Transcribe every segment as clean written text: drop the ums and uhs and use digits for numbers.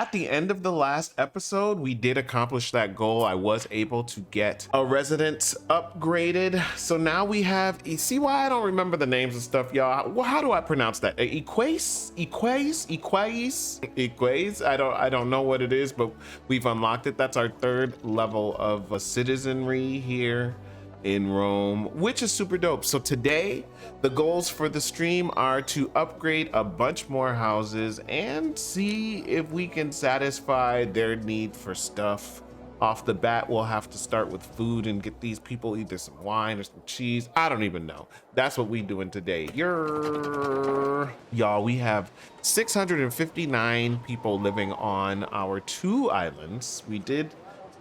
at the end of the last episode, we did accomplish that goal. I was able to get a residence upgraded. So now we have, you see why I don't remember the names and stuff, y'all? Well, how do I pronounce that? Equites? I don't know what it is, but we've unlocked it. That's our 3rd level of citizenry here in Rome, which is super dope. So today the goals for the stream are to upgrade a bunch more houses and see if we can satisfy their need for stuff. Off the bat, we'll have to start with food and get these people either some wine or some cheese. I don't even know. That's what we doing today. Y'all, we have 659 people living on our 2 islands. We did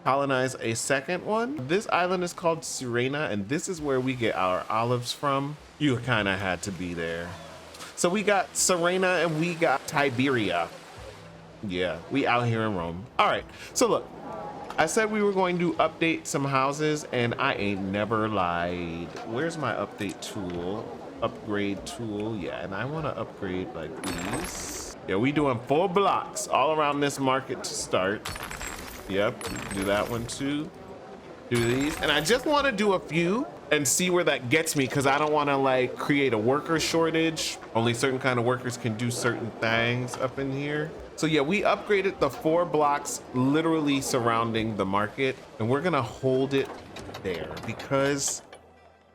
colonize a second one. This island is called Serena, and this is where we get our olives from. You kind of had to be there. So we got Serena and we got Tiberius. Yeah, we out here in Rome. All right, so look, I said we were going to update some houses, and I ain't never lied. Where's my update tool? Upgrade tool, yeah, and I want to upgrade like these. Yeah, we doing 4 blocks all around this market to start. Yep, do that one too. Do these, and I just want to do a few and see where that gets me, because I don't want to like create a worker shortage. Only certain kind of workers can do certain things up in here. So yeah, we upgraded the 4 blocks literally surrounding the market, and we're gonna hold it there because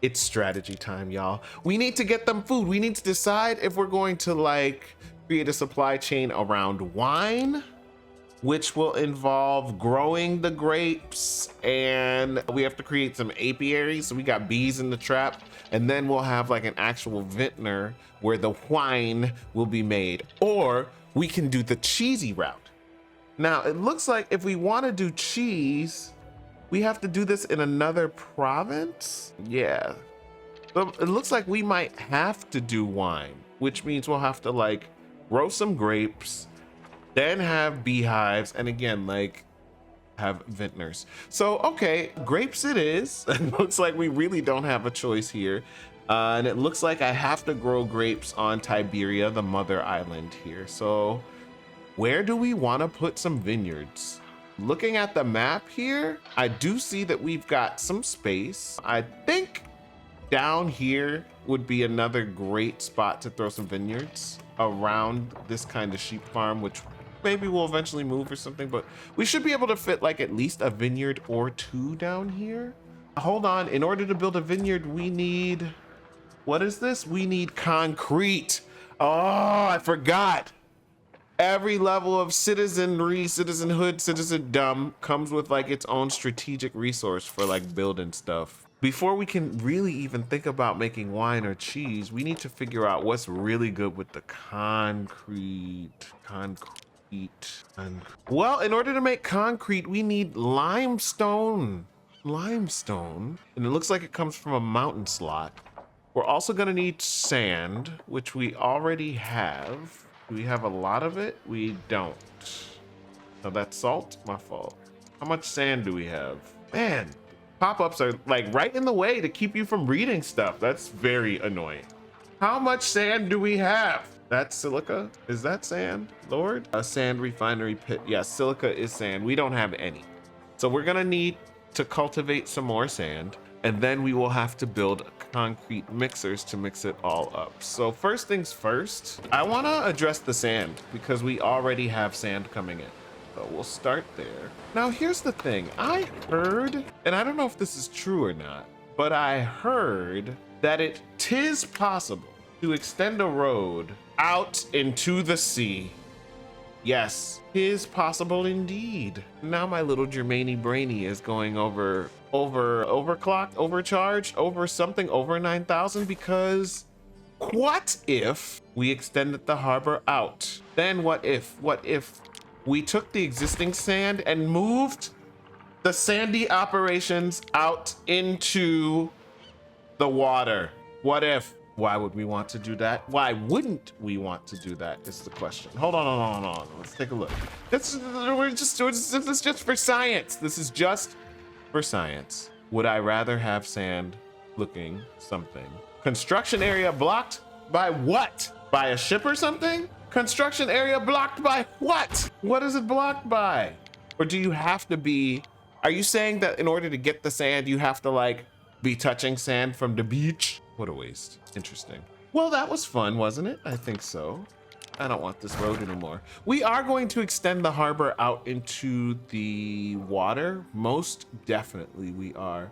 it's strategy time, y'all. We need to get them food. We need to decide if we're going to like create a supply chain around wine, which will involve growing the grapes, and we have to create some apiaries. So we got bees in the trap, and then we'll have like an actual vintner where the wine will be made. Or we can do the cheesy route. Now, it looks like if we want to do cheese, we have to do this in another province. Yeah. So it looks like we might have to do wine, which means we'll have to like grow some grapes, then have beehives, and again, like have vintners. So, okay, grapes it is. It looks like we really don't have a choice here. And it looks like I have to grow grapes on Tiberius, the mother island here. So where do we want to put some vineyards? Looking at the map here, I do see that we've got some space. I think down here would be another great spot to throw some vineyards around this kind of sheep farm, which maybe we'll eventually move or something, but we should be able to fit like at least a vineyard or 2 down here. Hold on, in order to build a vineyard, we need, what is this? We need concrete. Oh, I forgot. Every level of citizenry, citizenhood, citizendom comes with like its own strategic resource for like building stuff. Before we can really even think about making wine or cheese, we need to figure out what's really good with the concrete. Well, in order to make concrete, we need limestone. And it looks like it comes from a mountain slot. We're also gonna need sand, which we already have. Do we have a lot of it? We don't. So that's salt, my fault. How much sand do we have? Man, pop-ups are like right in the way to keep you from reading stuff. That's very annoying. How much sand do we have? That's silica. Is that sand, Lord? A sand refinery pit. Yeah, silica is sand. We don't have any. So we're gonna need to cultivate some more sand, and then we will have to build concrete mixers to mix it all up. So first things first, I wanna address the sand because we already have sand coming in. So we'll start there. Now here's the thing. I heard, and I don't know if this is true or not, but I heard that it is possible to extend a road out into the sea. Yes, is possible indeed. Now my little Germaine brainy is going overclocked, overcharged, over something, over 9,000, because what if we extended the harbor out? Then what if we took the existing sand and moved the sandy operations out into the water? What if? Why would we want to do that? Why wouldn't we want to do that is the question. Hold on. Let's take a look. This is just for science. This is just for science. Would I rather have sand looking something? Construction area blocked by what? By a ship or something? Construction area blocked by what? What is it blocked by? Or do you have to be, are you saying that in order to get the sand, you have to like be touching sand from the beach? What a waste. Interesting. Well, that was fun, wasn't it? I think so. I don't want this road anymore. We are going to extend the harbor out into the water. Most definitely we are.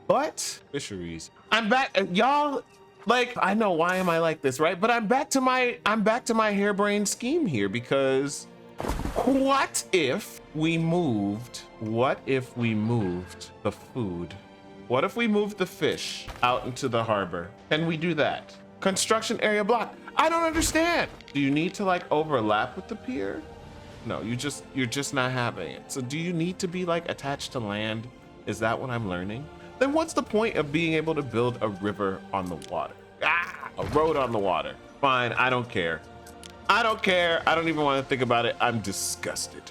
But fisheries. I'm back, y'all. Like, I know, why am I like this, right? But I'm back to my harebrained scheme here, because what if we moved the food? What if we moved the fish out into the harbor? Can we do that? Construction area block. I don't understand. Do you need to like overlap with the pier? No, you're just not having it. So do you need to be like attached to land? Is that what I'm learning? Then what's the point of being able to build a river on the water? A road on the water. Fine, I don't care. I don't care. I don't even want to think about it. I'm disgusted.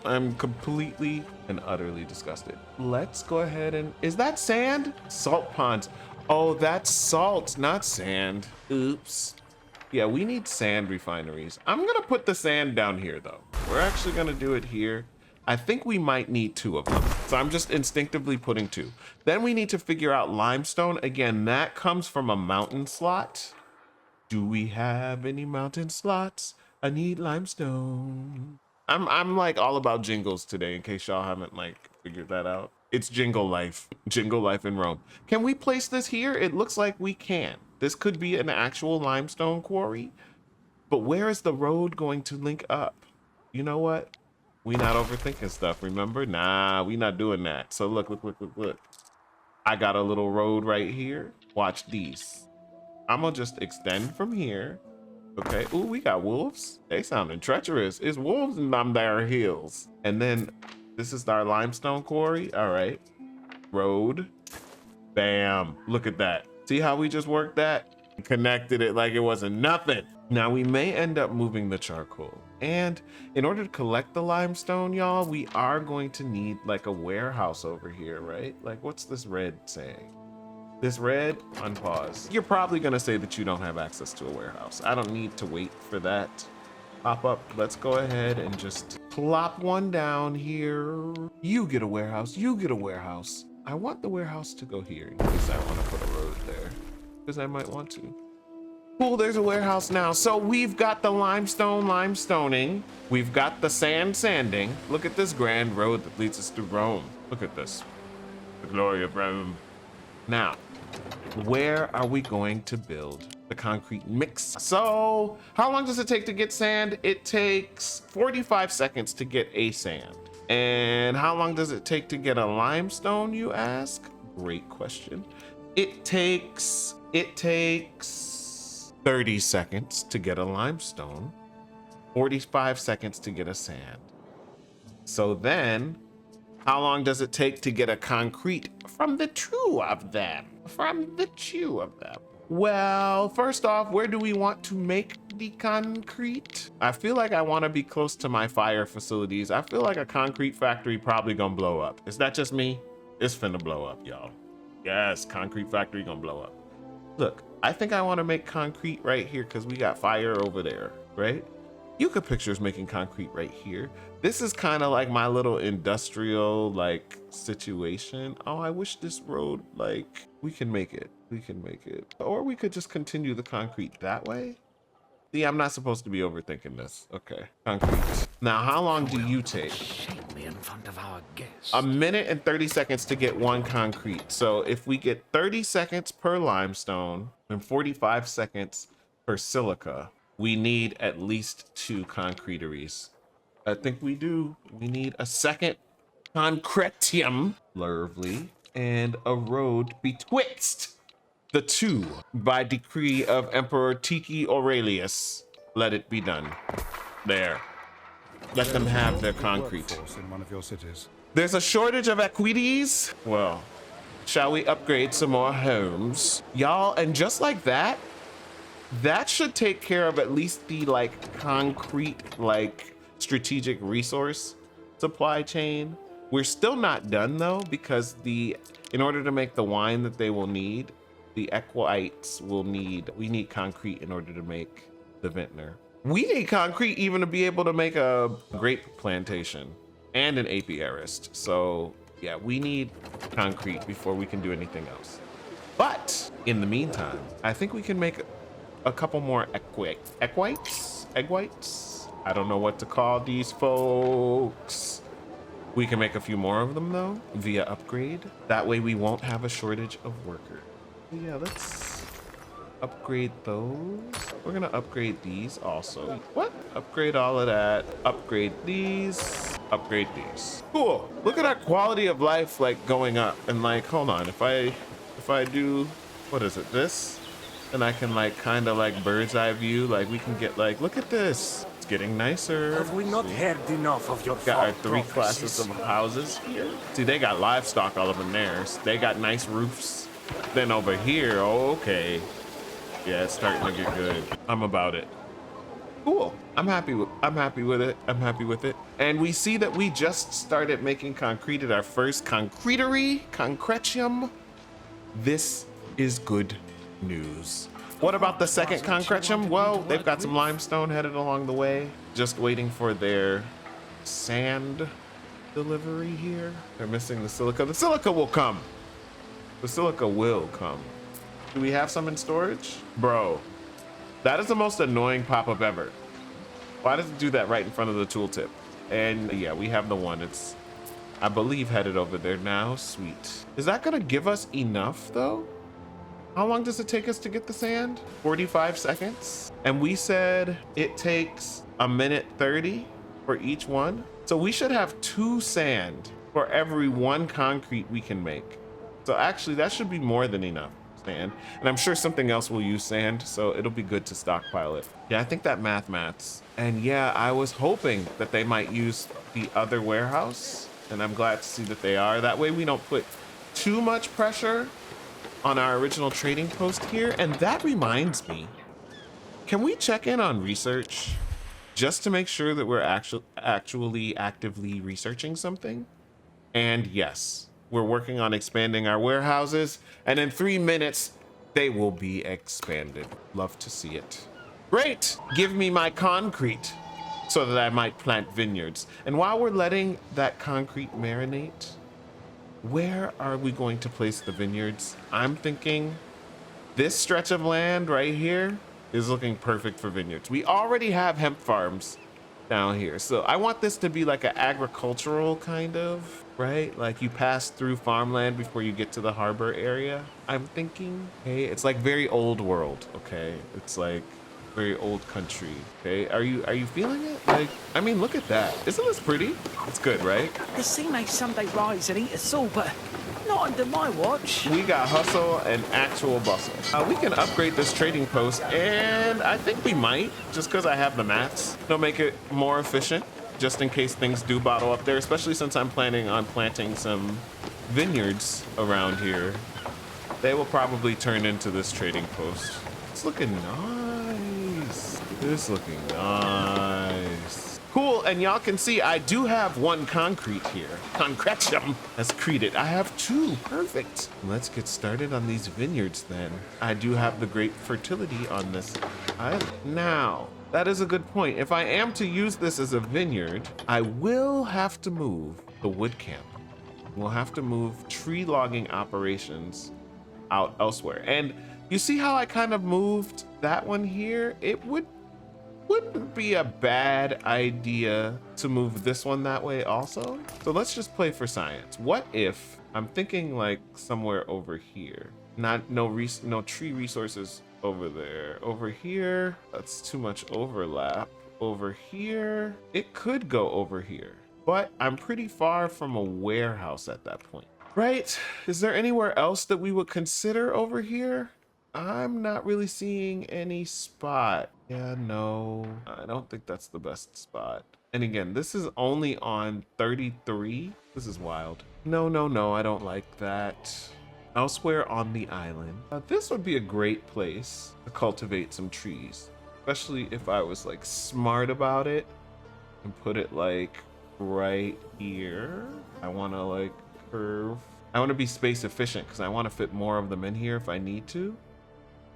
I'm completely and utterly disgusted. Let's go ahead and, is that sand? Salt ponds. Oh, that's salt, not sand. Oops. Yeah, we need sand refineries. I'm gonna put the sand down here though. We're actually gonna do it here. I think we might need 2 of them. So I'm just instinctively putting 2. Then we need to figure out limestone. Again, that comes from a mountain slot. Do we have any mountain slots? I need limestone. I'm like all about jingles today, in case y'all haven't like figured that out. It's jingle life in Rome. Can we place this here? It looks like we can. This could be an actual limestone quarry, but where is the road going to link up? You know what? We not overthinking stuff, remember? Nah, we not doing that. So look. I got a little road right here. Watch these. I'm gonna just extend from here. Okay, ooh, we got wolves. They sounding treacherous. It's wolves in them there hills. And then this is our limestone quarry. All right, road, bam, look at that. See how we just worked that? Connected it like it wasn't nothing. Now we may end up moving the charcoal. And in order to collect the limestone, y'all, we are going to need like a warehouse over here, right? Like, what's this red saying? This red, unpause. You're probably gonna say that you don't have access to a warehouse. I don't need to wait for that pop up. Let's go ahead and just plop one down here. You get a warehouse, you get a warehouse. I want the warehouse to go here in case I wanna put a road there, because I might want to. Cool, there's a warehouse now. So we've got the limestoning. We've got the sanding. Look at this grand road that leads us to Rome. Look at this, the glory of Rome. Now, where are we going to build the concrete mix? So how long does it take to get sand? It takes 45 seconds to get a sand. And how long does it take to get a limestone, you ask? Great question. It takes 30 seconds to get a limestone, 45 seconds to get a sand. So then, how long does it take to get a concrete from the two of them? Well, first off, where do we want to make the concrete? I feel like I want to be close to my fire facilities. I feel like a concrete factory probably gonna blow up. Is that just me? It's finna blow up, y'all. Yes, concrete factory gonna blow up. Look, I think I want to make concrete right here because we got fire over there, right? You could picture us making concrete right here. This is kind of like my little industrial like situation. Oh, I wish this road, like, we can make it. Or we could just continue the concrete that way. See, I'm not supposed to be overthinking this. Okay, concrete. Now, how long do you take? In front of our guests. A minute and 30 seconds to get one concrete. So if we get 30 seconds per limestone and 45 seconds per silica, we need at least 2 concreteries. I think we do. We need a second concretium, lovely, and a road betwixt the two by decree of Emperor Tiki Aurelius. Let it be done. There. Let them have their concrete. In one of your cities. There's a shortage of Equites. Well, shall we upgrade some more homes? Y'all, and just like that, that should take care of at least the like concrete, like strategic resource supply chain. We're still not done though, because in order to make the wine that they will need, the Equites will need, we need concrete in order to make the vintner. We need concrete even to be able to make a grape plantation and an apiarist. So yeah, we need concrete before we can do anything else. But in the meantime, I think we can make a couple more egg whites. I don't know what to call these folks. We can make a few more of them though via upgrade. That way we won't have a shortage of workers. Yeah, let's upgrade those. We're gonna upgrade these also. What? Upgrade all of that. Upgrade these. Upgrade these. Cool. Look at our quality of life like going up. And like, hold on. If I do, what is it? This? And I can like kind of like bird's eye view. Like we can get like, look at this. It's getting nicer. Have we not heard enough of your Got our false 3 prophecies? classes of houses here. See, they got livestock all up in theirs. They got nice roofs. Then over here, oh, okay. Yeah, it's starting to get good. I'm about it. Cool. I'm happy with it. I'm happy with it. And we see that we just started making concrete at our first concretium. This is good news. What about the second concretium? Well, they've got some limestone headed along the way. Just waiting for their sand delivery here. They're missing the silica. The silica will come. The silica will come. Do we have some in storage? Bro, that is the most annoying pop-up ever. Why does it do that right in front of the tooltip? And yeah, we have the one. It's, I believe, headed over there now. Sweet. Is that gonna give us enough though? How long does it take us to get the sand? 45 seconds. And we said it takes 1:30 for each one. So we should have 2 sand for every 1 concrete we can make. So actually that should be more than enough sand. And I'm sure something else will use sand, so it'll be good to stockpile it. Yeah, I think that maths. And yeah, I was hoping that they might use the other warehouse, and I'm glad to see that they are. That way we don't put too much pressure on our original trading post here. And that reminds me, can we check in on research just to make sure that we're actually actively researching something? And yes, we're working on expanding our warehouses, and in 3 minutes, they will be expanded. Love to see it. Great, give me my concrete so that I might plant vineyards. And while we're letting that concrete marinate, where are we going to place the vineyards? I'm thinking this stretch of land right here is looking perfect for vineyards. We already have hemp farms down here. So I want this to be like an agricultural kind of, right? Like you pass through farmland before you get to the harbor area. I'm thinking, okay, it's like very old world, okay? It's like very old country, okay? Are you feeling it? Like, I mean, look at that. Isn't this pretty? It's good, right? The sea may someday rise and eat us all, but not under my watch. We got hustle and actual bustle. We can upgrade this trading post, and I think we might, just because I have the mats. They'll make it more efficient, just in case things do bottle up there, especially since I'm planning on planting some vineyards around here. They will probably turn into this trading post. It's looking nice. It's looking nice. Cool, and y'all can see I do have 1 concrete here. Concretium has created. I have 2, perfect. Let's get started on these vineyards then. I do have the great fertility on this island. Now, that is a good point. If I am to use this as a vineyard, I will have to move the wood camp. We'll have to move tree logging operations out elsewhere. And you see how I kind of moved that one here? It wouldn't be a bad idea to move this one that way also. So let's just play for science. What if I'm thinking like somewhere over here? No tree resources over there. Over here, that's too much overlap. Over here, it could go over here, but I'm pretty far from a warehouse at that point. Right? Is there anywhere else that we would consider over here? I'm not really seeing any spot. Yeah, no, I don't think that's the best spot. And again, this is only on 33. This is wild. No, I don't like that. Elsewhere on the island. This would be a great place to cultivate some trees, especially if I was like smart about it and put it like right here. I want to like curve. I want to be space efficient because I want to fit more of them in here if I need to.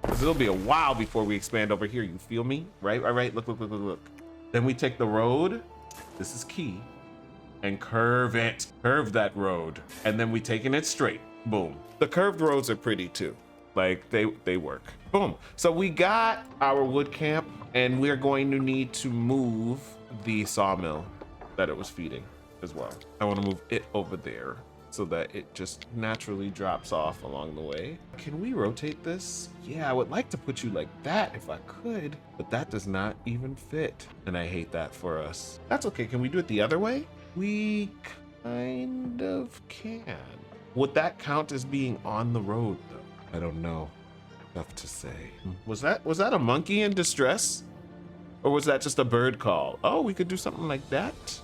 Because it'll be a while before we expand over here. You feel me? Right, right, right. Look, look, look, look, look. Then we take the road. This is key. And curve it. Curve that road. And then we taking it straight. Boom. The curved roads are pretty too. Like they work. Boom. So we got our wood camp, and we're going to need to move the sawmill that it was feeding as well. I want to move it over there so that it just naturally drops off along the way. Can we rotate this? Yeah, I would like to put you like that if I could, but that does not even fit. And I hate that for us. That's okay. Can we do it the other way? We kind of can. Would that count as being on the road though? I don't know. Tough to say. Was that a monkey in distress? Or was that just a bird call? Oh, we could do something like that?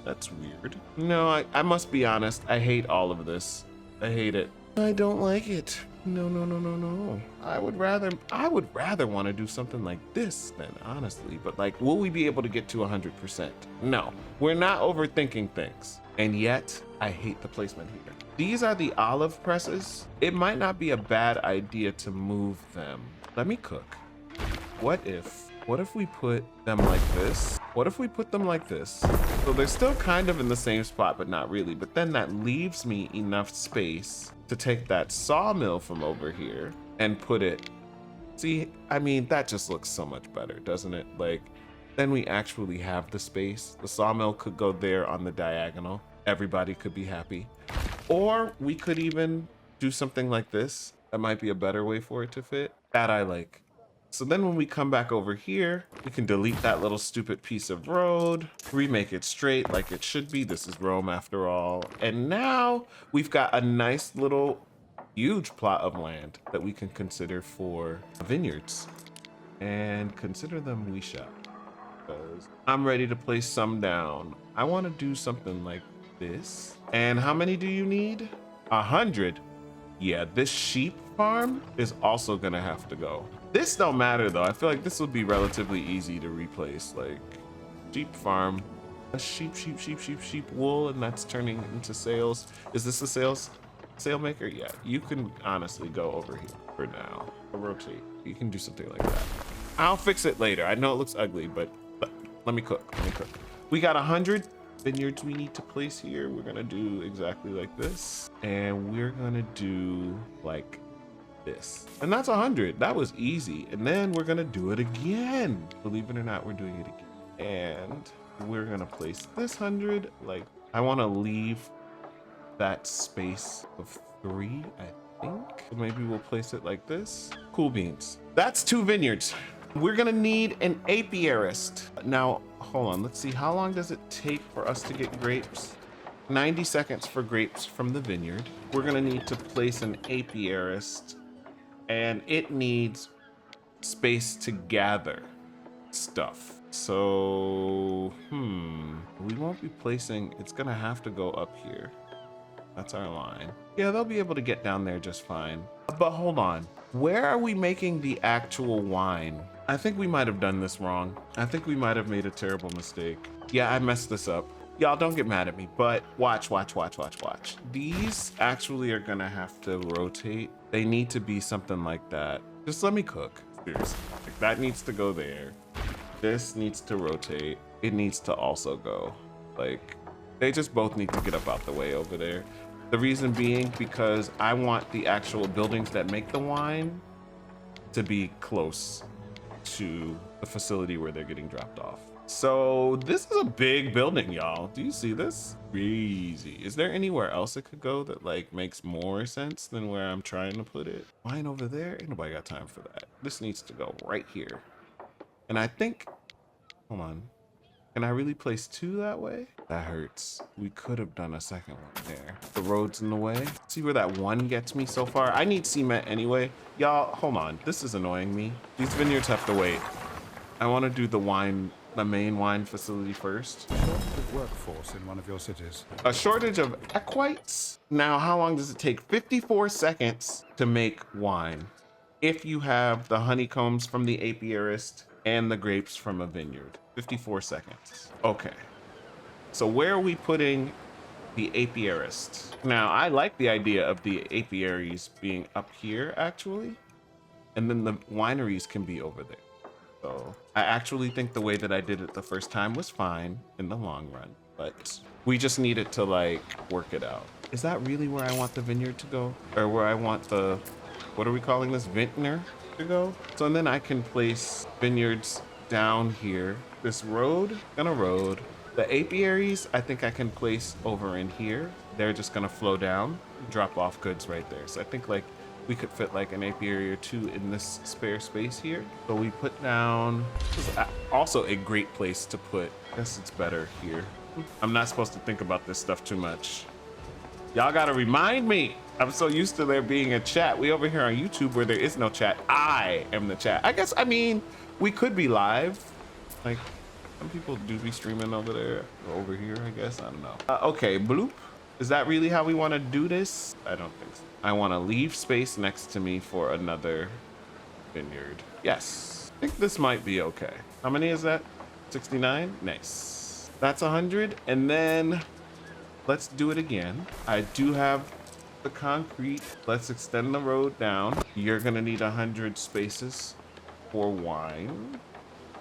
That's weird. No, I must be honest. I hate all of this. I hate it. I don't like it. No, no, no, no, no. I would rather want to do something like this then, honestly. But like, will we be able to get to 100%? No, we're not overthinking things. And yet, I hate the placement here. These are the olive presses. It might not be a bad idea to move them. Let me cook. What if we put them like this? What if we put them like this? So they're still kind of in the same spot, but not really. But then that leaves me enough space to take that sawmill from over here and put it. See, I mean, that just looks so much better, doesn't it? Like, then we actually have the space. The sawmill could go there on the diagonal. Everybody could be happy. Or we could even do something like this. That might be a better way for it to fit. That I like. So then when we come back over here, we can delete that little stupid piece of road, remake it straight like it should be. This is Rome after all. And now we've got a nice little huge plot of land that we can consider for vineyards. And consider them we shall. Because I'm ready to place some down. I want to do something like this. And how many do you need? 100. Yeah, this sheep farm is also gonna have to go. This don't matter though. I feel like this will be relatively easy to replace. Like sheep farm, a sheep wool, and that's turning into sales. Is this a sale maker? Yeah, you can honestly go over here for now. Or rotate. You can do something like that. I'll fix it later. I know it looks ugly, but let me cook. We got 100 vineyards we need to place here. We're gonna do exactly like this, and we're gonna do like this, and that's 100. That was easy. And then we're gonna do it again. Believe it or not, we're doing it again, and we're gonna place this 100. Like, I want to leave that space of 3, I think. So maybe we'll place it like this. Cool beans. That's 2 vineyards. We're gonna need an apiarist. Now, hold on, let's see, how long does it take for us to get grapes? 90 seconds for grapes from the vineyard. We're gonna need to place an apiarist, and it needs space to gather stuff. So, we won't be placing, it's gonna have to go up here. That's our line. Yeah, they'll be able to get down there just fine. But hold on, where are we making the actual wine? I think we might have done this wrong. I think we might have made a terrible mistake. Yeah, I messed this up. Y'all don't get mad at me, but watch. These actually are gonna have to rotate. They need to be something like that. Just let me cook, seriously. Like, that needs to go there. This needs to rotate. It needs to also go. Like, they just both need to get up out the way over there. The reason being because I want the actual buildings that make the wine to be close to the facility where they're getting dropped off. So this is a big building, y'all. Do you see this? Crazy. Is there anywhere else it could go that like makes more sense than where I'm trying to put it? Wine over there? Ain't nobody got time for that. This needs to go right here. And I think, hold on. Can I really place 2 that way? That hurts. We could have done a second one there. The road's in the way. See where that 1 gets me so far? I need cement anyway. Y'all, hold on. This is annoying me. These vineyards have to wait. I want to do the main wine facility first. Shortage of workforce in one of your cities. A shortage of equites? Now, how long does it take? 54 seconds to make wine. If you have the honeycombs from the apiarist and the grapes from a vineyard. 54 seconds. Okay. So where are we putting the apiarist? Now, I like the idea of the apiaries being up here, actually. and then the wineries can be over there. So I actually think the way that I did it the first time was fine in the long run, but we just needed to like work it out. Is that really where I want the vineyard to go? Or where I want the, what are we calling this, vintner to go? So and then I can place vineyards down here. This road, gonna road. The apiaries, I think I can place over in here. They're just gonna flow down, drop off goods right there. So I think like we could fit like an apiary or two in this spare space here. So we put down, this is also a great place to put, I guess it's better here. I'm not supposed to think about this stuff too much. Y'all gotta remind me. I'm so used to there being a chat. We over here on YouTube where there is no chat. I am the chat. I guess, I mean, we could be live. Like, some people do be streaming over there or over here, I guess. I don't know. Okay, bloop. Is that really how we want to do this? I don't think so. I want to leave space next to me for another vineyard. Yes. I think this might be okay. How many is that? 69? Nice. That's 100. And then let's do it again. I do have the concrete. Let's extend the road down. You're going to need 100 spaces for wine.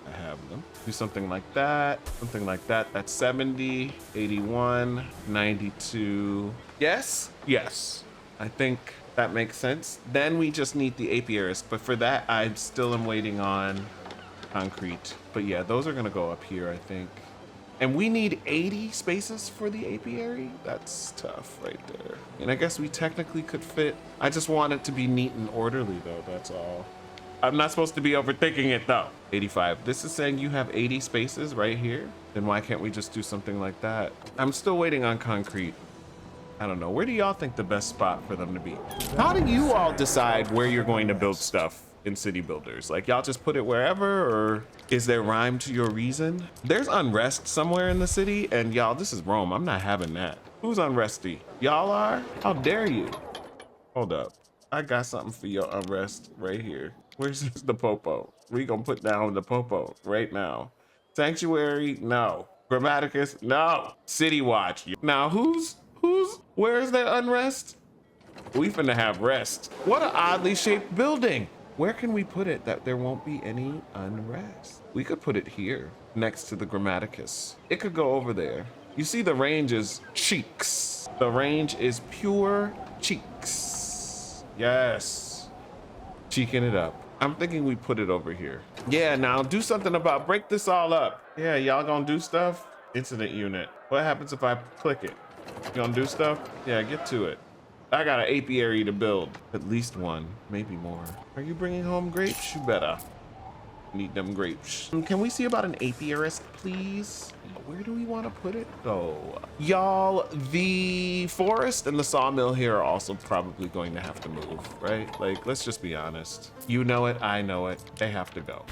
I have them. Do something like that, something like that. That's 70, 81, 92. Yes, yes. I think that makes sense. Then we just need the apiarist, but for that, I still am waiting on concrete. But yeah, those are gonna go up here, I think. And we need 80 spaces for the apiary? That's tough right there. And I guess we technically could fit. I just want it to be neat and orderly though, that's all. I'm not supposed to be overthinking it though. 85. This is saying you have 80 spaces right here. Then why can't we just do something like that? I'm still waiting on concrete. I don't know. Where do y'all think the best spot for them to be? How do you all decide where you're going to build stuff in city builders? Like y'all just put it wherever, or is there rhyme to your reason? There's unrest somewhere in the city, and y'all, this is Rome. I'm not having that. Who's unresty? Y'all are? How dare you? Hold up. I got something for your unrest right here. Where's the popo? We gonna put down the popo right now. Sanctuary, no. Grammaticus, no. City watch. Now where's their unrest? We finna have rest. What an oddly shaped building. Where can we put it that there won't be any unrest? We could put it here next to the Grammaticus. It could go over there. You see the range is cheeks. The range is pure cheeks. Yes. Cheeking it up. I'm thinking we put it over here. Yeah, now do something about break this all up. Yeah, y'all gonna do stuff? Incident unit. What happens if I click it? You gonna do stuff? Yeah, get to it. I got an apiary to build. At least one, maybe more. Are you bringing home grapes? You better. Need them grapes. Can we see about an apiarist, please? Where do we want to put it though? Y'all, the forest and the sawmill here are also probably going to have to move, right? Like, let's just be honest. You know it, I know it. They have to go.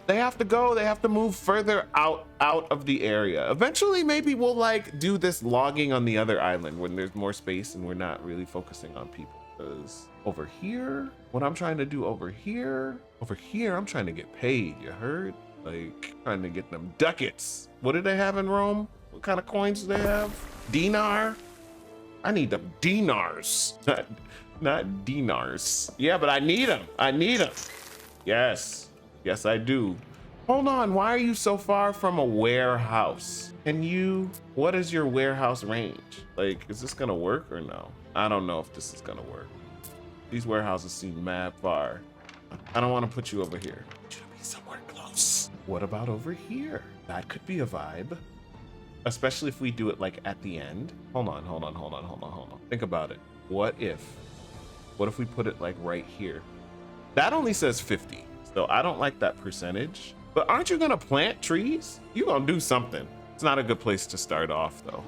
They have to go. They have to move further out of the area. Eventually, maybe we'll like do this logging on the other island when there's more space and we're not really focusing on people. Because over here, what I'm trying to do over here, I'm trying to get paid. You heard? Like trying to get them ducats. What do they have in Rome? What kind of coins do they have? Dinar? I need them dinars, not dinars. Yeah, but I need them. I need them. Yes. Yes, I do. Hold on, why are you so far from a warehouse? What is your warehouse range? Like, is this gonna work or no? I don't know if this is gonna work. These warehouses seem mad far. I don't wanna put you over here. Should be somewhere close. What about over here? That could be a vibe. Especially if we do it like at the end. Hold on. Think about it. What if we put it like right here? That only says 50. So I don't like that percentage, but aren't you gonna plant trees? You gonna do something. It's not a good place to start off though.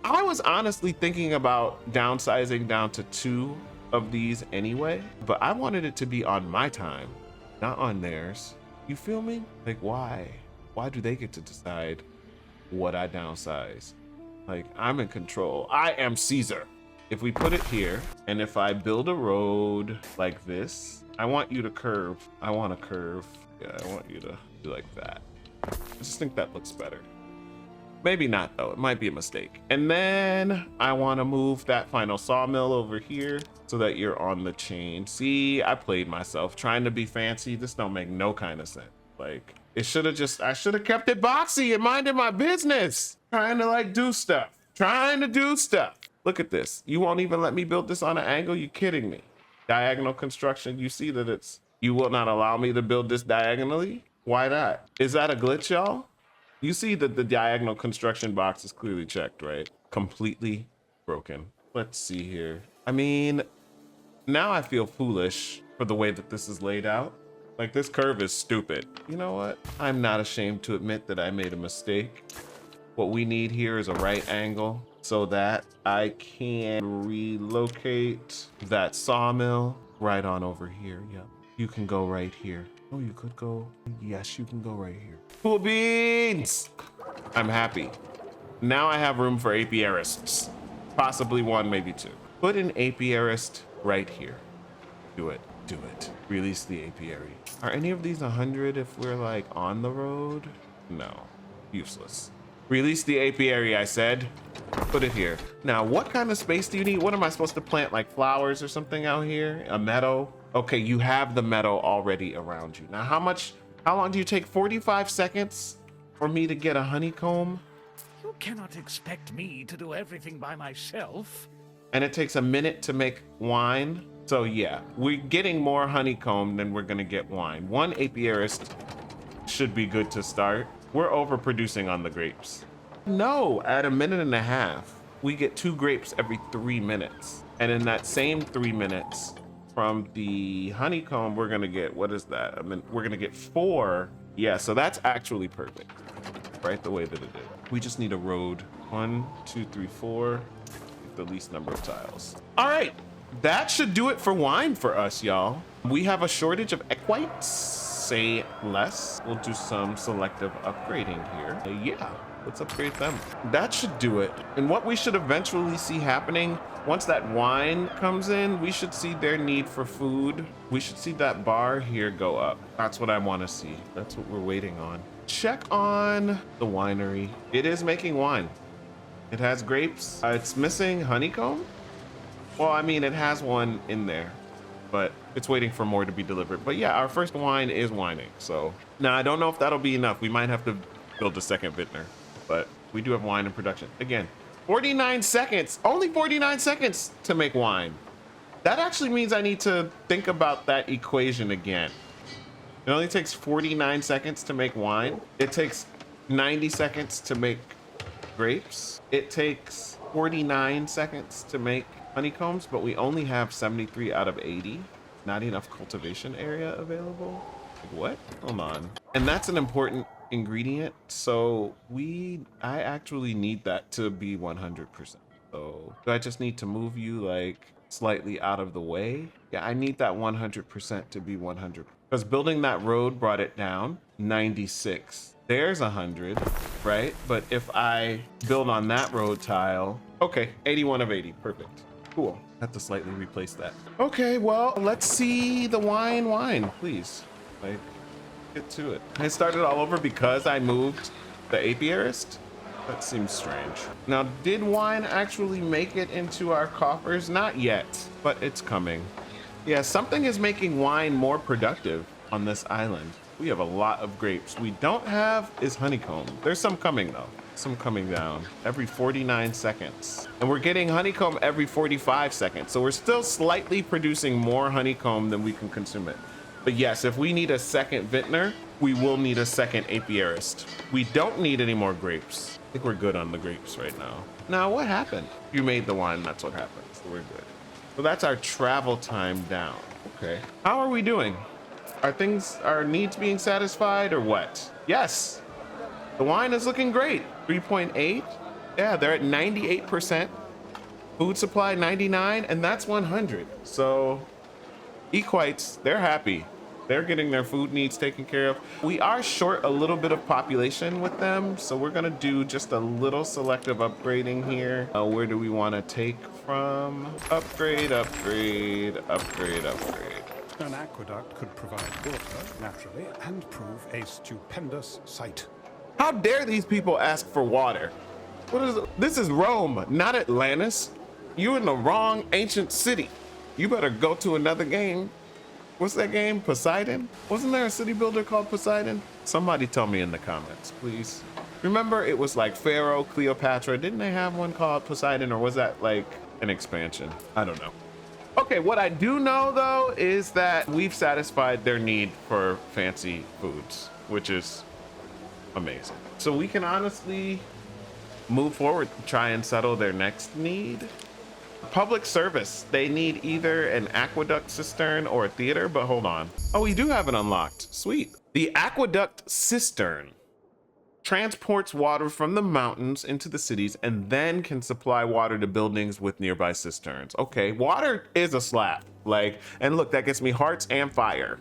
I was honestly thinking about downsizing down to 2 of these anyway, but I wanted it to be on my time, not on theirs. You feel me? Like why? Why do they get to decide what I downsize? Like I'm in control. I am Caesar. If we put it here, and if I build a road like this, I want you to curve. I want to curve. Yeah, I want you to do like that. I just think that looks better. Maybe not though, it might be a mistake. And then I want to move that final sawmill over here so that you're on the chain. See, I played myself trying to be fancy. This don't make no kind of sense. Like it should have just, I should have kept it boxy and minded my business. Trying to like do stuff, trying to do stuff. Look at this. You won't even let me build this on an angle. You kidding me? Diagonal construction. You see that it's, you will not allow me to build this diagonally. Why not? Is that a glitch, y'all? You see that the diagonal construction box is clearly checked, right? Completely broken. Let's see here. I mean, now I feel foolish for the way that this is laid out. Like this curve is stupid. You know what? I'm not ashamed to admit that I made a mistake. What we need here is a right angle so that I can relocate that sawmill right on over here. Yep. You can go right here. Oh, you could go. Yes, you can go right here. Cool beans. I'm happy. Now I have room for apiarists. Possibly one, maybe two. Put an apiarist right here. Do it. Do it. Release the apiary. Are any of these 100 if we're like on the road? No. Useless. Release the apiary, I said. Put it here. Now, what kind of space do you need? What am I supposed to plant? Like flowers or something out here? A meadow? Okay, you have the meadow already around you. Now, how long do you take? 45 seconds for me to get a honeycomb? You cannot expect me to do everything by myself. And it takes a minute to make wine. So yeah, we're getting more honeycomb than we're gonna get wine. One apiarist should be good to start. We're overproducing on the grapes. No, at a minute and a half, we get 2 grapes every 3 minutes. And in that same 3 minutes from the honeycomb, we're gonna get, what is that? I mean, we're gonna get 4. Yeah, so that's actually perfect, right? The way that it is. We just need a road. 1, 2, 3, 4, the least number of tiles. All right, that should do it for wine for us, y'all. We have a shortage of equites. Say less. We'll do some selective upgrading here. Yeah, let's upgrade them. That should do it. And what we should eventually see happening, once that wine comes in, we should see their need for food. We should see that bar here go up. That's what I want to see. That's what we're waiting on. Check on the winery. It is making wine. It has grapes. It's missing honeycomb. Well, I mean, it has one in there, but it's waiting for more to be delivered. But yeah, our first wine is wining. So now I don't know if that'll be enough. We might have to build a second vintner, but we do have wine in production. Again, 49 seconds, only 49 seconds to make wine. That actually means I need to think about that equation again. It only takes 49 seconds to make wine. It takes 90 seconds to make grapes. It takes 49 seconds to make honeycombs, but we only have 73 out of 80. Not enough cultivation area available. What? Hold on. And that's an important ingredient. So I actually need that to be 100%. So do I just need to move you like slightly out of the way? Yeah, I need that 100% to be 100. Because building that road brought it down 96. There's 100, right? But if I build on that road tile, okay, 81 of 80, perfect. Cool. I have to slightly replace that. Okay, well, let's see the wine, please. Like, get to it. I started all over because I moved the apiarist. That seems strange. Now, did wine actually make it into our coffers? Not yet, but it's coming. Yeah, something is making wine more productive on this island. We have a lot of grapes. We don't have is honeycomb. There's some coming though. Some coming down every 49 seconds. And we're getting honeycomb every 45 seconds. So we're still slightly producing more honeycomb than we can consume it. But yes, if we need a second vintner, we will need a second apiarist. We don't need any more grapes. I think we're good on the grapes right now. Now, what happened? You made the wine, that's what happened. So we're good. So that's our travel time down. Okay. How are we doing? Are needs being satisfied or what? Yes. The wine is looking great. 3.8. Yeah, they're at 98%. Food supply 99, and that's 100. So Equites, they're happy. They're getting their food needs taken care of. We are short a little bit of population with them, so we're gonna do just a little selective upgrading here. Where do we want to take from? Upgrade, upgrade, upgrade, upgrade. An aqueduct could provide water, naturally, and prove a stupendous sight. How dare these people ask for water? What is it? This is Rome, not Atlantis. You're in the wrong ancient city. You better go to another game. What's that game? Poseidon? Wasn't there a city builder called Poseidon? Somebody tell me in the comments, please. Remember, it was like Pharaoh, Cleopatra. Didn't they have one called Poseidon, or was that like an expansion? I don't know. Okay, what I do know though is that we've satisfied their need for fancy foods, which is amazing. So we can honestly move forward to try and settle their next need. Public service, they need either an aqueduct cistern or a theater, but hold on. Oh, we do have it unlocked. Sweet. The aqueduct cistern transports water from the mountains into the cities and then can supply water to buildings with nearby cisterns. Okay, water is a slap. Like, and look, that gets me hearts and fire.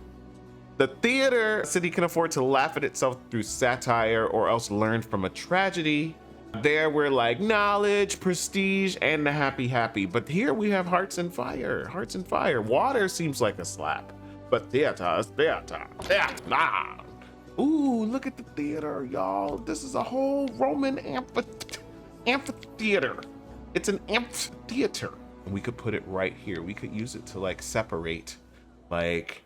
The theater city can afford to laugh at itself through satire or else learn from a tragedy. There we're like knowledge, prestige, and the happy. But here we have hearts and fire, hearts and fire. Water seems like a slap, but theater is theater. Yeah, nah. Ooh, look at the theater, y'all. This is a whole Roman amphitheater. It's an amphitheater. And we could put it right here. We could use it to like separate like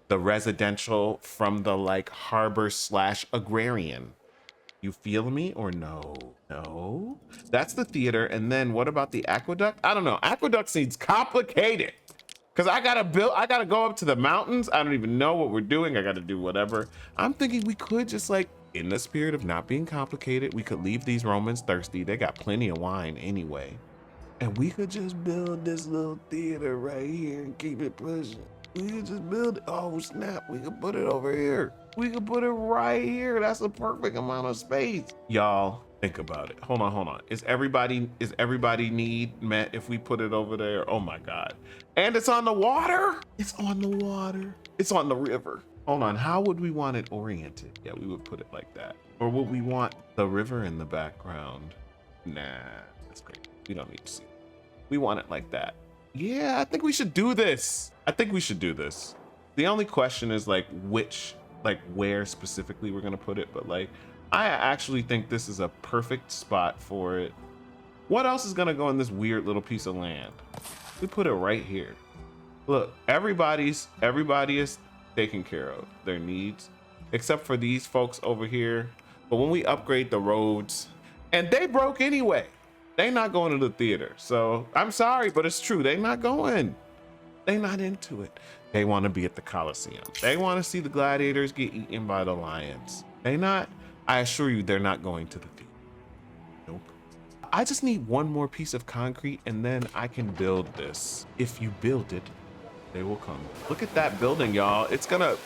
the residential from the like harbor / agrarian. You feel me or no? No, that's the theater. And then what about the aqueduct? I don't know. Aqueduct seems complicated because I gotta go up to the mountains. I don't even know what we're doing. I gotta do whatever. I'm thinking we could just like, in the spirit of not being complicated, we could leave these Romans thirsty. They got plenty of wine anyway. And we could just build this little theater right here and keep it pushing. We could just build it. Oh snap, we could put it over here. We could put it right here. That's a perfect amount of space. Y'all, think about it. Hold on. Is everybody need met if we put it over there? Oh my God. And it's on the water. It's on the water. It's on the river. Hold on, how would we want it oriented? Yeah, we would put it like that. Or would we want the river in the background? Nah, that's great. We don't need to see it. We want it like that. Yeah, I think we should do this. The only question is like where specifically we're gonna put it, but like I actually think this is a perfect spot for it. What else is gonna go in this weird little piece of land? We put it right here. Look, everybody is taken care of, their needs, except for these folks over here. But when we upgrade the roads, and they broke anyway, they not going to the theater. So I'm sorry, but it's true. They not going. They not into it. They want to be at the Colosseum. They want to see the gladiators get eaten by the lions. I assure you, they're not going to the theater. Nope. I just need one more piece of concrete and then I can build this. If you build it, they will come. Look at that building, y'all. It's gonna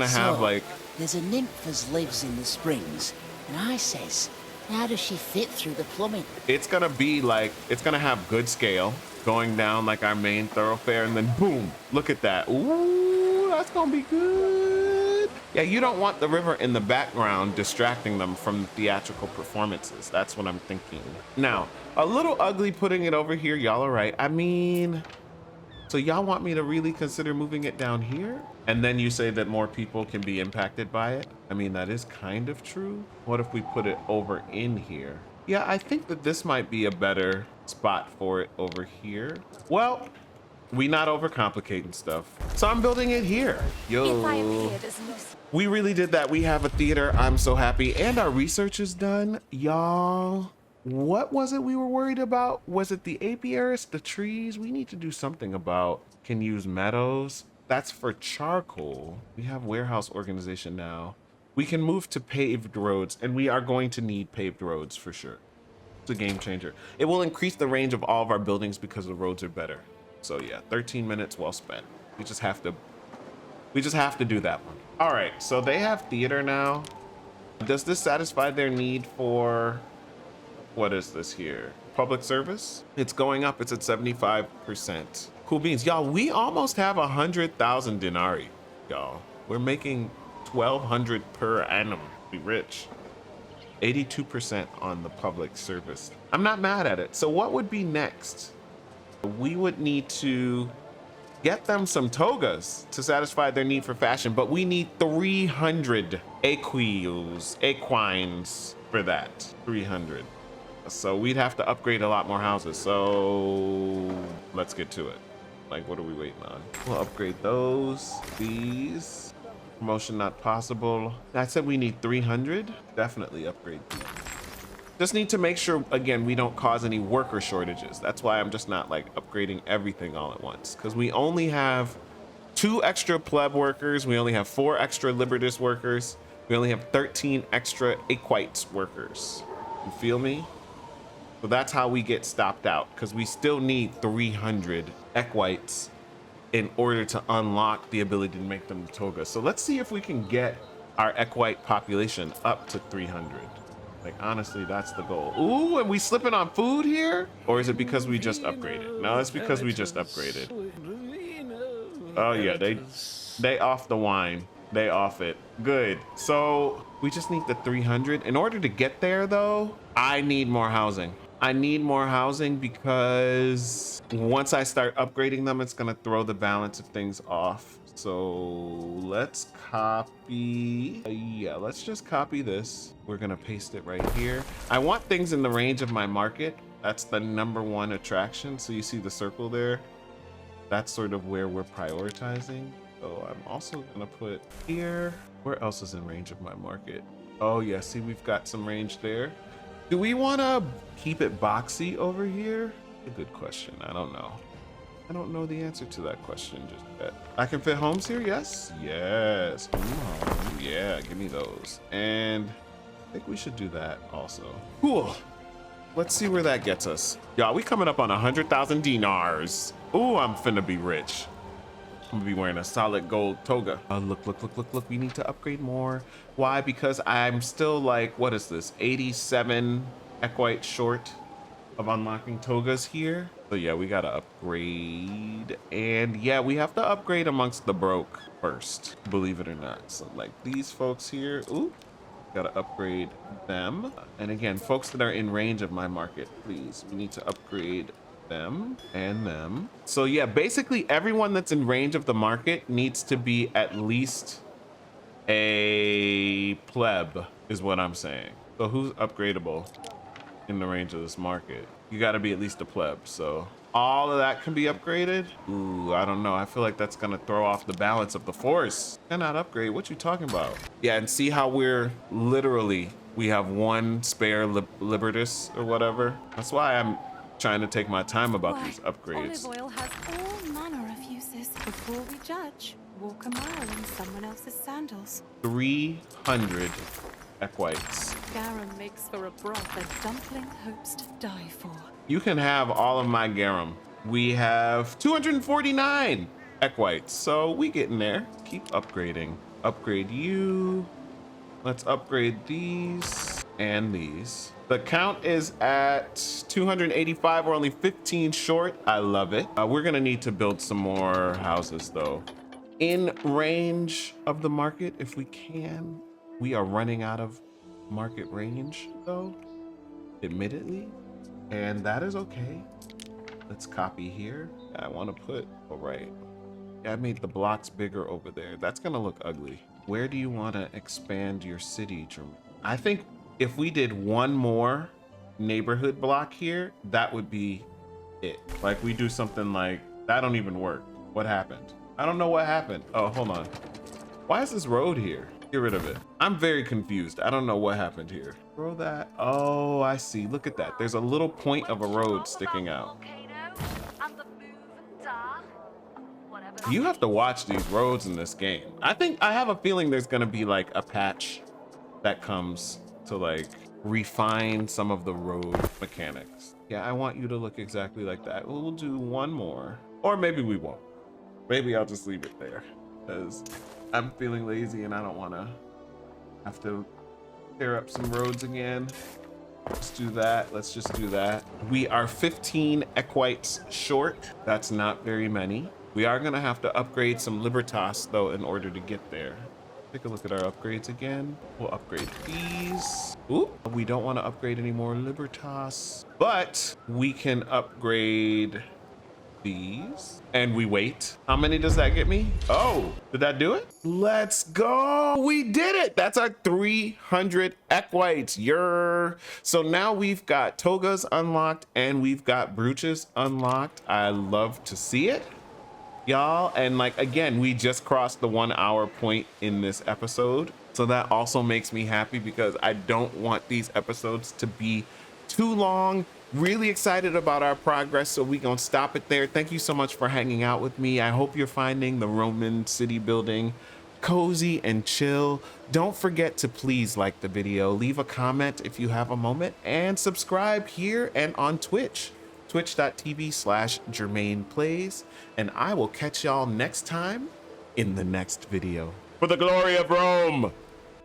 have like... There's a nymph as lives in the springs, and I says, how does she fit through the plumbing? It's gonna be like, it's gonna have good scale, going down like our main thoroughfare, and then boom, look at that. Ooh, that's gonna be good. Yeah, you don't want the river in the background distracting them from the theatrical performances. That's what I'm thinking. Now, a little ugly putting it over here, y'all are right. I mean, so y'all want me to really consider moving it down here? And then you say that more people can be impacted by it? I mean, that is kind of true. What if we put it over in here? Yeah, I think that this might be a better spot for it over here. Well, we not overcomplicating stuff. So I'm building it here. Yo. If I appeared as Lucy. We really did that. We have a theater. I'm so happy. And our research is done. Y'all, what was it we were worried about? Was it the apiaries, the trees? We need to do something about can use meadows. That's for charcoal. We have warehouse organization now. We can move to paved roads, and we are going to need paved roads for sure. It's a game changer. It will increase the range of all of our buildings because the roads are better. So yeah, 13 minutes well spent. We just have to do that one. All right, so they have theater now. Does this satisfy their need for, what is this here? Public service? It's going up, it's at 75%. Cool beans. Y'all, we almost have 100,000 denarii, y'all. We're making 1,200 per annum. Be rich. 82% on the public service. I'm not mad at it. So what would be next? We would need to get them some togas to satisfy their need for fashion, but we need 300 equines for that, 300. So we'd have to upgrade a lot more houses. So let's get to it. Like, what are we waiting on? We'll upgrade those, these. Promotion not possible. I said we need 300. Definitely upgrade these. Just need to make sure, again, we don't cause any worker shortages. That's why I'm just not like upgrading everything all at once, because we only have 2 extra pleb workers. We only have 4 extra libertus workers. We only have 13 extra equites workers. You feel me? So that's how we get stopped out, because we still need 300 equites in order to unlock the ability to make them togas. So let's see if we can get our equite population up to 300. Like, honestly, that's the goal. Ooh, and we slipping on food here? Or is it because we just upgraded? No, it's because we just upgraded. Oh yeah, they off the wine. They off it. Good. So we just need the 300. In order to get there though, I need more housing. I need more housing because once I start upgrading them, it's gonna throw the balance of things off. So let's copy. Yeah, let's just copy this. We're gonna paste it right here. I want things in the range of my market. That's the #1 attraction. So you see the circle there? That's sort of where we're prioritizing. So I'm also gonna put here. Where else is in range of my market? Oh yeah, see, we've got some range there. Do we wanna keep it boxy over here? A good question, I don't know. I don't know the answer to that question just yet. I can fit homes here, yes? Yes, home, yeah, give me those. And I think we should do that also. Cool, let's see where that gets us. Y'all, we coming up on 100,000 dinars. Ooh, I'm finna be rich. I'm gonna be wearing a solid gold toga. Look, we need to upgrade more. Why? Because I'm still like, what is this? 87 equite short of unlocking togas here. So yeah, we gotta upgrade. And yeah, we have to upgrade amongst the broke first, believe it or not. So like these folks here, ooh, gotta upgrade them. And again, folks that are in range of my market, please, we need to upgrade them and them. So yeah, basically everyone that's in range of the market needs to be at least a pleb is what I'm saying. So who's upgradable in the range of this market? You got to be at least a pleb. So all of that can be upgraded. Ooh, I don't know, I feel like that's gonna throw off the balance of the force. Cannot upgrade, what you talking about? Yeah, and see how we're literally, we have 1 spare libertus or whatever. That's why I'm trying to take my time about these upgrades. Olive oil has all manner of uses. Before we judge, walk a mile in someone else's sandals. 300 equites. Garum makes for a broth a dumpling hopes to die for. You can have all of my garum. We have 249 equites, so we getting there. Keep upgrading. Upgrade you. Let's upgrade these and these. The count is at 285. We're only 15 short. I love it. We're gonna need to build some more houses though. In range of the market, if we can. We are running out of market range though, admittedly, and that is okay. Let's copy here. I want to put, all right. I made the blocks bigger over there. That's gonna look ugly. Where do you want to expand your city, Jermaine? I think if we did 1 more neighborhood block here, that would be it. Like we do something like, that don't even work. What happened? I don't know what happened. Oh, hold on. Why is this road here? Get rid of it. I'm very confused. I don't know what happened here. Throw that. Oh, I see. Look at that. There's a little point of a road sticking out. You have to watch these roads in this game. I have a feeling there's gonna be like a patch that comes to like refine some of the road mechanics. Yeah, I want you to look exactly like that. We'll do 1 more, or maybe we won't. Maybe I'll just leave it there because I'm feeling lazy and I don't want to have to tear up some roads again. Let's do that. Let's just do that. We are 15 equites short. That's not very many. We are going to have to upgrade some libertas though in order to get there. Take a look at our upgrades again. We'll upgrade these. Ooh, we don't want to upgrade any more libertas, but we can upgrade these and we wait. How many does that get me? Oh, did that do it? Let's go. We did it. That's our 300 equites. So now we've got togas unlocked and we've got brooches unlocked. I love to see it, y'all. And like, again, we just crossed the 1 hour point in this episode. So that also makes me happy because I don't want these episodes to be too long. Really excited about our progress, so we gonna stop it there. Thank you so much for hanging out with me. I hope you're finding the Roman city building cozy and chill. Don't forget to please like the video, leave a comment if you have a moment, and subscribe here and on Twitch, twitch.tv/JermainePlays. And I will catch y'all next time in the next video. For the glory of Rome.